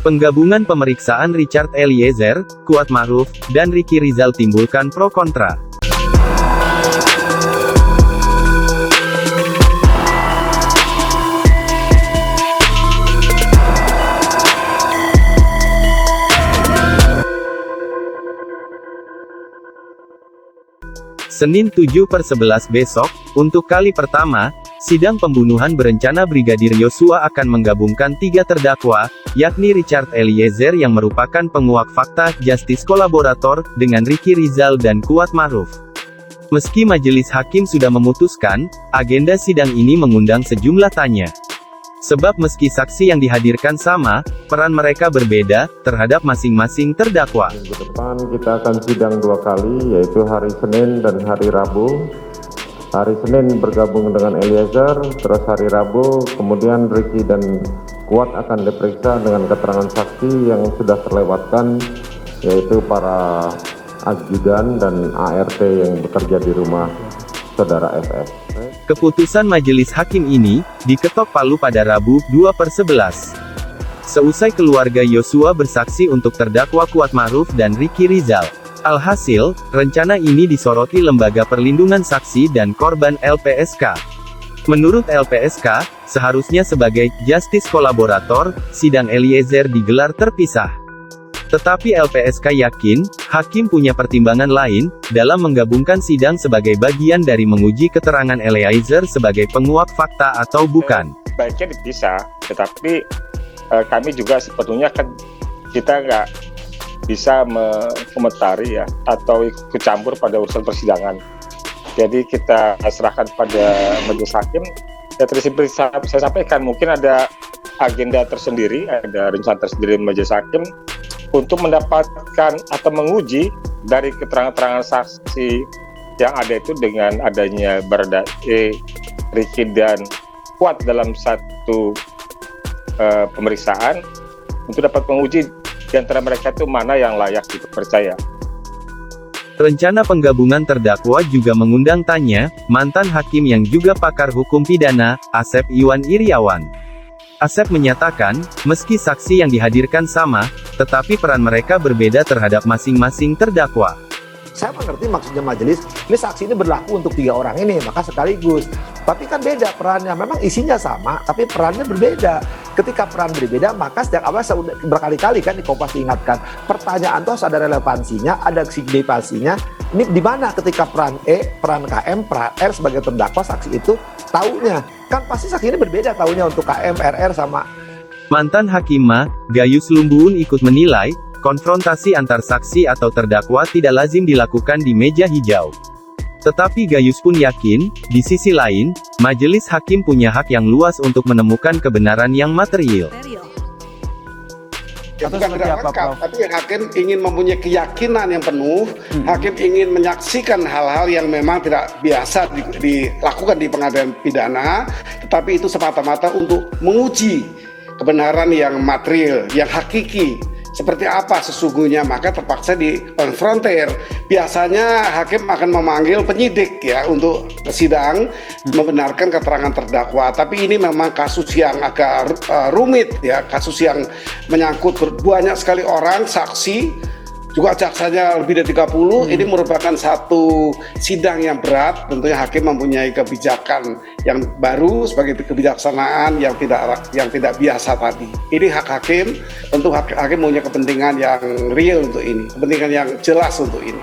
Penggabungan pemeriksaan Richard Eliezer, Kuat Ma'ruf, dan Ricky Rizal timbulkan pro kontra. Senin 7/11 besok, untuk kali pertama, sidang pembunuhan berencana Brigadir Yosua akan menggabungkan 3 terdakwa, yakni Richard Eliezer yang merupakan penguak fakta, justice kolaborator, dengan Ricky Rizal dan Kuat Ma'ruf. Meski majelis hakim sudah memutuskan, agenda sidang ini mengundang sejumlah tanya. Sebab meski saksi yang dihadirkan sama, peran mereka berbeda, terhadap masing-masing terdakwa. Minggu depan kita akan sidang 2 kali, yaitu hari Senin dan hari Rabu. Hari Senin bergabung dengan Eliezer, terus hari Rabu, kemudian Ricky dan Kuat akan diperiksa dengan keterangan saksi yang sudah terlewatkan, yaitu para ajudan dan ART yang bekerja di rumah saudara FS. Keputusan majelis hakim ini, diketok palu pada Rabu, 2/11. Seusai keluarga Yosua bersaksi untuk terdakwa Kuat Ma'ruf dan Ricky Rizal. Alhasil, rencana ini disoroti Lembaga Perlindungan Saksi dan Korban LPSK. Menurut LPSK, seharusnya sebagai justice kolaborator, sidang Eliezer digelar terpisah. Tetapi LPSK yakin, hakim punya pertimbangan lain, dalam menggabungkan sidang sebagai bagian dari menguji keterangan Eliezer sebagai penguak fakta atau bukan. Baiknya dipisah, tetapi kami juga sebetulnya kan, kita nggak bisa mengomentari ya, atau ikut campur pada urusan persidangan. Jadi kita serahkan pada majelis hakim, ya seperti saya sampaikan, mungkin ada agenda tersendiri, ada rencana tersendiri majelis hakim, untuk mendapatkan atau menguji dari keterangan-keterangan saksi yang ada itu dengan adanya Baradae, Ricky dan Kuat dalam satu pemeriksaan, untuk dapat menguji di antara mereka itu mana yang layak dipercaya. Rencana penggabungan terdakwa juga mengundang tanya, mantan hakim yang juga pakar hukum pidana, Asep Iwan Iriawan. Asep menyatakan, meski saksi yang dihadirkan sama, tetapi peran mereka berbeda terhadap masing-masing terdakwa. Saya mengerti maksudnya majelis, ini saksi ini berlaku untuk 3 orang ini, maka sekaligus. Tapi kan beda perannya, memang isinya sama, tapi perannya berbeda. Ketika peran berbeda, maka sejak awal saya berkali-kali kan di Kompas diingatkan, pertanyaan itu harus ada relevansinya, ada signifikansinya. Ini di mana ketika peran E, peran KM, peran R sebagai terdakwa, saksi itu taunya. Kan pasti saksi ini berbeda taunya untuk KM, RR sama. Mantan Hakim Gayus Lumbun ikut menilai, konfrontasi antar saksi atau terdakwa tidak lazim dilakukan di meja hijau. Tetapi Gayus pun yakin, di sisi lain, majelis hakim punya hak yang luas untuk menemukan kebenaran yang material. Ya, bukan tidak lengkap, tapi yang hakim ingin mempunyai keyakinan yang penuh, hakim ingin menyaksikan hal-hal yang memang tidak biasa dilakukan di pengadilan pidana, tetapi itu semata-mata untuk menguji kebenaran yang material, yang hakiki, seperti apa sesungguhnya, maka terpaksa dikonfrontir. Biasanya hakim akan memanggil penyidik ya untuk sidang membenarkan keterangan terdakwa, tapi ini memang kasus yang agak rumit ya, kasus yang menyangkut banyak sekali orang, saksi, juga jaksanya lebih dari 30, ini merupakan satu sidang yang berat. Tentunya hakim mempunyai kebijakan yang baru sebagai kebijaksanaan yang tidak biasa tadi. Ini hak hakim, tentu hakim punya kepentingan yang real untuk ini, kepentingan yang jelas untuk ini.